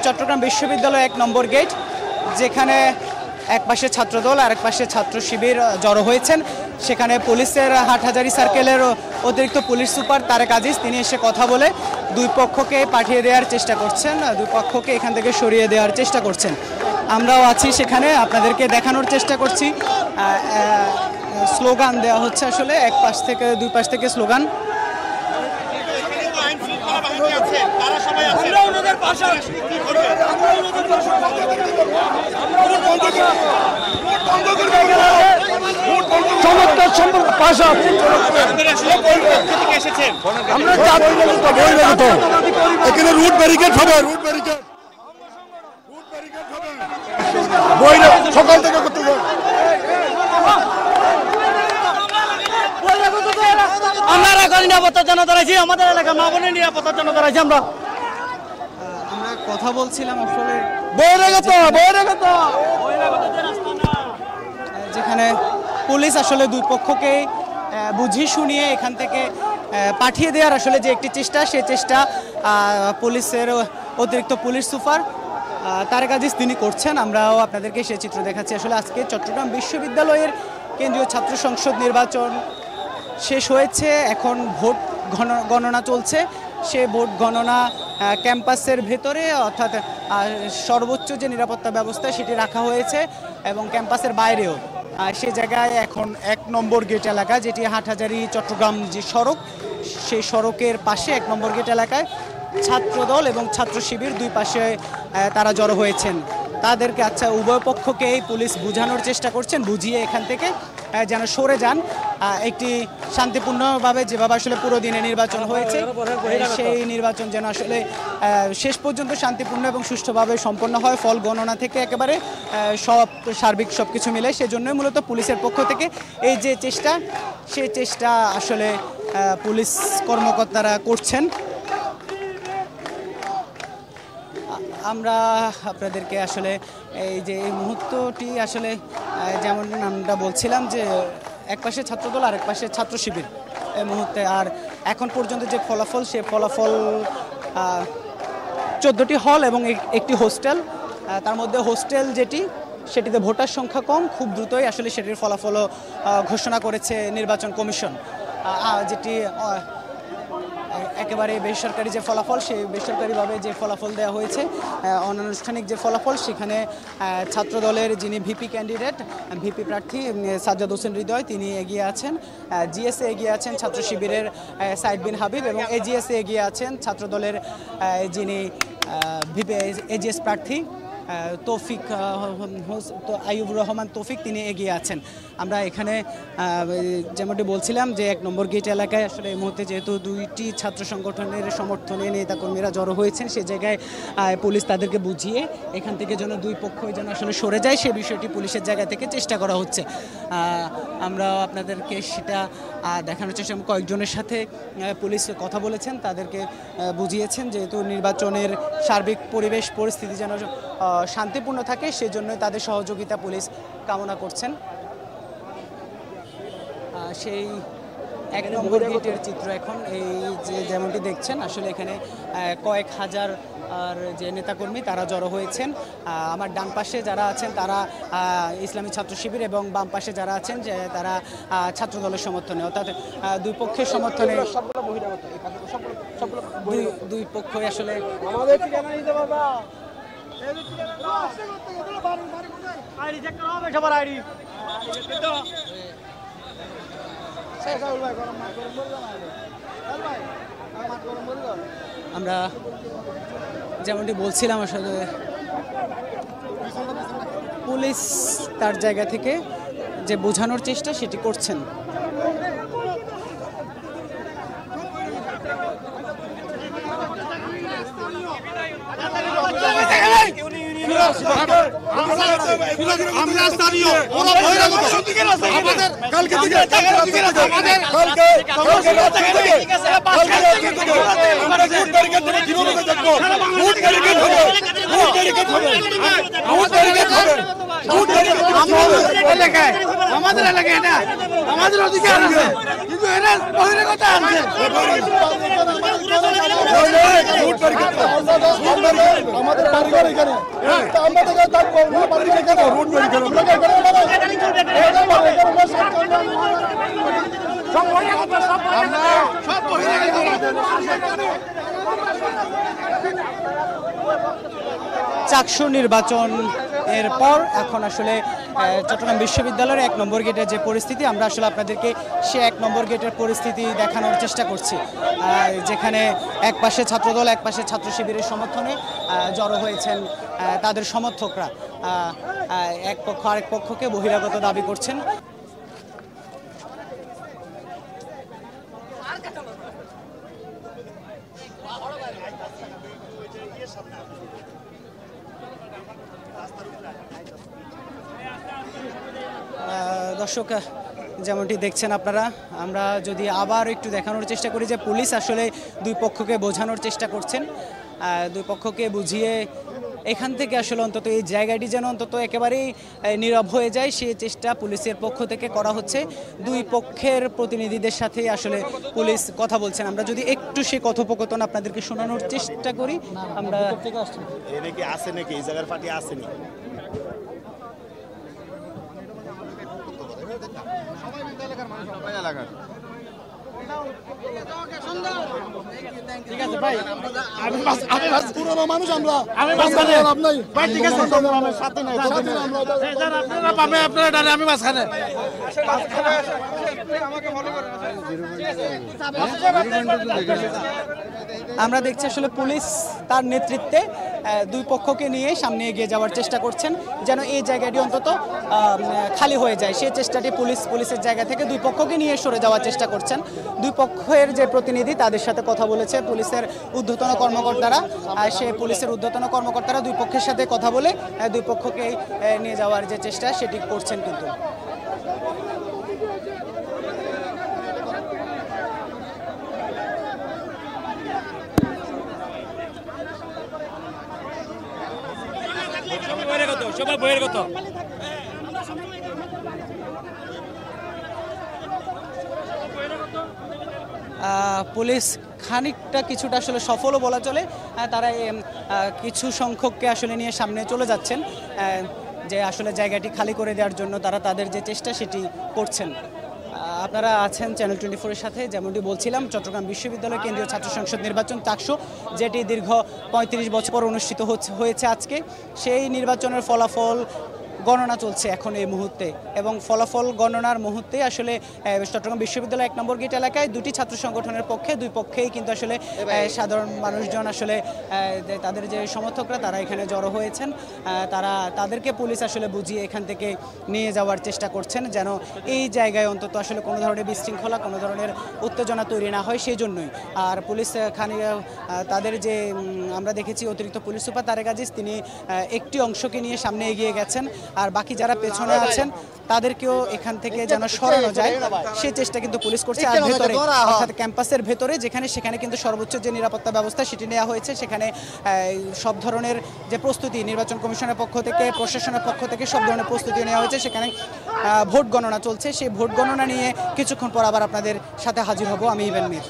চট্টগ্রাম বিশ্ববিদ্যালয় ১ নম্বর গেট, যেখানে এক পাশে ছাত্রদল আর এক পাশে ছাত্র শিবির জড়ো হয়েছেন। সেখানে পুলিশের হাটহাজারী সার্কেলের অতিরিক্ত পুলিশ সুপার তারেক আজিজ তিনি এসে কথা বলে দুই পক্ষকে পাঠিয়ে দেওয়ার চেষ্টা করছেন, দুই পক্ষকে এখান থেকে সরিয়ে দেওয়ার চেষ্টা করছেন। আমরাও আছি সেখানে, আপনাদেরকে দেখানোর চেষ্টা করছি। স্লোগান দেওয়া হচ্ছে, আসলে এক পাশ থেকে দুই পাশ থেকে স্লোগান। এখানে রুট ব্যারিকেড হবে, রুট ব্যারিকেড সকাল থেকে করতে হবে। আমরা নিরাপত্তার জন্য দাঁড়াইছি, আমাদের এলাকা মা বোনের নিরাপত্তার জন্য দাঁড়াইছি। আমরা কথা বলছিলাম আসলে যেখানে পুলিশ আসলে দুই পক্ষকে বুঝিয়ে শুনিয়ে এখান থেকে পাঠিয়ে দেওয়ার আসলে যে একটি চেষ্টা, সেই চেষ্টা পুলিশের অতিরিক্ত পুলিশ সুপার তারেক আজিজ তিনি করছেন। আমরাও আপনাদেরকে সেই চিত্র দেখাচ্ছি। আসলে আজকে চট্টগ্রাম বিশ্ববিদ্যালয়ের কেন্দ্রীয় ছাত্র সংসদ নির্বাচন শেষ হয়েছে, এখন ভোট গণনা চলছে। সে ভোট গণনা ক্যাম্পাসের ভেতরে, অর্থাৎ সর্বোচ্চ যে নিরাপত্তা ব্যবস্থা সেটি রাখা হয়েছে, এবং ক্যাম্পাসের বাইরেও সে জায়গায় এখন ১ নম্বর গেট এলাকা, যেটি হাটহাজারী চট্টগ্রাম যে সড়ক, সেই সড়কের পাশে ১ নম্বর গেট এলাকায় ছাত্রদল এবং ছাত্র শিবির দুই পাশে তারা জড়ো হয়েছেন। তাদেরকে উভয় পক্ষকেই পুলিশ বোঝানোর চেষ্টা করছেন, বুঝিয়ে এখান থেকে যেন সরে যান। একটি শান্তিপূর্ণভাবে যেভাবে আসলে পুরো দিনে নির্বাচন হয়েছে, সেই নির্বাচন যেন আসলে শেষ পর্যন্ত শান্তিপূর্ণ এবং সুষ্ঠুভাবে সম্পন্ন হয়, ফল গণনা থেকে একেবারে সার্বিক সব কিছু মিলে। সেজন্যই মূলত পুলিশের পক্ষ থেকে এই যে চেষ্টা, সেই চেষ্টা আসলে পুলিশ কর্মকর্তারা করছেন। আমরা আপনাদেরকে আসলে এই যে এই মুহূর্তটি আসলে যেমন আমরা বলছিলাম যে এক পাশে ছাত্রদল আর এক পাশে ছাত্র শিবির এই মুহূর্তে, আর এখন পর্যন্ত যে ফলাফল, সে ফলাফল 14টি হল এবং একটি হোস্টেল। তার মধ্যে হোস্টেল যেটি, সেটিতে ভোটার সংখ্যা কম, খুব দ্রুতই আসলে সেটির ফলাফলও ঘোষণা করেছে নির্বাচন কমিশন। যেটি একেবারে বেসরকারি যে ফলাফল, সেই বেসরকারিভাবে যে ফলাফল দেওয়া হয়েছে, অনানুষ্ঠানিক যে ফলাফল, সেখানে ছাত্রদলের যিনি ভিপি ক্যান্ডিডেট, ভিপি প্রার্থী সাজ্জাদ হোসেন হৃদয়, তিনি এগিয়ে আছেন। জিএসএ এগিয়ে আছেন ছাত্র শিবিরের সাইদ বিন হাবিব, এবং এজিএসএ এগিয়ে আছেন ছাত্রদলের যিনি ভিপি এজিএস প্রার্থী তৌফিক আইয়ুব রহমান তৌফিক, তিনি এগিয়ে আছেন। আমরা এখানে যেমনটি বলছিলাম যে ১ নম্বর গেট এলাকায় আসলে এই মুহূর্তে যেহেতু দুইটি ছাত্র সংগঠনের সমর্থনে নেতাকর্মীরা জড়ো হয়েছেন, সেই জায়গায় পুলিশ তাদেরকে বুঝিয়ে এখান থেকে যেন দুই পক্ষই যেন আসলে সরে যায়, সে বিষয়টি পুলিশের জায়গা থেকে চেষ্টা করা হচ্ছে। আমরা আপনাদেরকে সেটা দেখানোর চেষ্টা, কয়েকজনের সাথে পুলিশ কথা বলেছেন, তাদেরকে বুঝিয়েছেন যেহেতু নির্বাচনের সার্বিক পরিবেশ পরিস্থিতি যেন শান্তিপূর্ণ থাকে, সেজন্যই তাদের সহযোগিতা পুলিশ কামনা করছেন। সেই ১ নম্বর গেটের চিত্র এখন এই যে যেমনটি দেখছেন, আসলে এখানে কয়েক হাজার আর যে নেতাকর্মী তারা জড়ো হয়েছেন। আমার ডান পাশে যারা আছেন তারা ইসলামী ছাত্র শিবির, এবং বাম পাশে যারা আছেন যে তারা ছাত্র দলের সমর্থনে, অর্থাৎ দুই পক্ষের সমর্থনে দুই পক্ষই আসলে আমরা যেমনটি বলছিলাম, আসলে পুলিশ তার জায়গা থেকে যে বোঝানোর চেষ্টা সেটি করছেন। আমরা স্থানীয় ওরা বহিরাগত আমাদের কালকে থেকে রুট ব্যারিকেড থেকে কিভাবে দেখবো রুট ব্যারিকেড হবে রুট ব্যারিকেড হবে রুট ব্যারিকেড হবে রুট ব্যারিকেড আমাদের এলাকায় এটা আমাদের অধিকার আছে কিন্তু এরা বহিরাগত আছে রুট ব্যারিকেড আমাদের বাড়িঘর এখানে আমরা তো থাকবো না বাড়ি এখানে রুট ব্যারিকেড চাকসু নির্বাচন এর পর এখন আসলে চট্টগ্রাম বিশ্ববিদ্যালয়ের 1 নম্বর গেটের যে পরিস্থিতি, আমরা আসলে আপনাদেরকে সে 1 নম্বর গেটের পরিস্থিতি দেখানোর চেষ্টা করছি, যেখানে এক পাশে ছাত্রদল, এক পাশে ছাত্র শিবিরের সমর্থনে জড়ো হয়েছেন তাদের সমর্থকরা। এক পক্ষ আরেক পক্ষকে বহিরাগত দাবি করছেন। দর্শক, যেমনটি দেখছেন আপনারা, আমরা যদি আবার একটু দেখানোর চেষ্টা করি যে পুলিশ আসলে দুই পক্ষকে বোঝানোর চেষ্টা করছেন, দুই পক্ষকে বুঝিয়ে এখান থেকে আসলে অন্তত এই জায়গাটি যেন অন্তত একেবারেই নীরব হয়ে যায় সেই চেষ্টা পুলিশের পক্ষ থেকে করা হচ্ছে। দুই পক্ষের প্রতিনিধিদের সাথে আসলে পুলিশ কথা বলছেন। আমরা যদি একটু সেই কথোপকথন আপনাদেরকে শোনানোর চেষ্টা করি। আমরা কি আসে নাকি এই জায়গার পার্টি আসেনি ঠিক আছে ভাই আমি পুরনো মানুষ আমরা আমি লাভ নাই ভাই ঠিক আছে আমার সাথে নাই আপনারা পাবে আপনারা ডানে আমি মাঝখানে আমরা দেখছি আসলে পুলিশ তার নেতৃত্বে দুই পক্ষকে নিয়ে সামনে এগিয়ে যাওয়ার চেষ্টা করছেন যেন এই জায়গাটি অন্তত খালি হয়ে যায়। সেই চেষ্টাটি পুলিশের জায়গা থেকে দুই পক্ষকে নিয়ে সরে যাওয়ার চেষ্টা করছেন। দুই পক্ষের যে প্রতিনিধি তাদের সাথে কথা বলেছে পুলিশের ঊর্ধ্বতন কর্মকর্তারা, সে পুলিশের ঊর্ধ্বতন কর্মকর্তারা দুই পক্ষের সাথে কথা বলে দুই পক্ষকে নিয়ে যাওয়ার যে চেষ্টা সেটি করছেন। কিন্তু সবাই বহিরাগত পুলিশ খানিকটা কিছুটা আসলে সফলও বলা চলে। তারা কিছু সংখ্যককে আসলে নিয়ে সামনে চলে যাচ্ছেন, যে আসলে জায়গাটি খালি করে দেওয়ার জন্য তারা তাদের যে চেষ্টা সেটি করছেন। আপনারা আছেন চ্যানেল 24-এর সাথে। যেমনটি বলছিলাম, চট্টগ্রাম বিশ্ববিদ্যালয় কেন্দ্রীয় ছাত্র সংসদ নির্বাচন চাকসু, যেটি দীর্ঘ 35 বছর পর অনুষ্ঠিত হয়েছে আজকে, সেই নির্বাচনের ফলাফল গণনা চলছে এখন এই মুহূর্তে, এবং ফলাফল গণনার মুহূর্তে আসলে চট্টগ্রাম বিশ্ববিদ্যালয় 1 নম্বর গেট এলাকায় দুটি ছাত্র সংগঠনের পক্ষে দুই পক্ষেই কিন্তু আসলে সাধারণ মানুষজন আসলে তাদের যে সমর্থকরা তারা এখানে জড়ো হয়েছেন। তাদেরকে পুলিশ আসলে বুঝিয়ে এখান থেকে নিয়ে যাওয়ার চেষ্টা করছেন যেন এই জায়গায় অন্তত আসলে কোনো ধরনের বিশৃঙ্খলা, কোনো ধরনের উত্তেজনা তৈরি না হয়, সেই জন্যই। আর পুলিশ তাদের যে আমরা দেখেছি অতিরিক্ত পুলিশ সুপার তারেক আজিজ, তিনি একটি অংশকে নিয়ে সামনে এগিয়ে গেছেন, আর বাকি যারা পেছনে আছেন তাদেরকেও এখান থেকে যেন সরানো যায় সেই চেষ্টা কিন্তু পুলিশ করছে। আর ভেতরে অর্থাৎ ক্যাম্পাসের ভেতরে সেখানে কিন্তু সর্বোচ্চ যে নিরাপত্তা ব্যবস্থা সেটি নেওয়া হয়েছে। সেখানে সব ধরনের যে প্রস্তুতি নির্বাচন কমিশনের পক্ষ থেকে, প্রশাসনের পক্ষ থেকে সব ধরনের প্রস্তুতি নেওয়া হয়েছে। সেখানে ভোট গণনা চলছে, সেই ভোট গণনা নিয়ে কিছুক্ষণ পর আবার আপনাদের সাথে হাজির হব আমি ইভেন মির।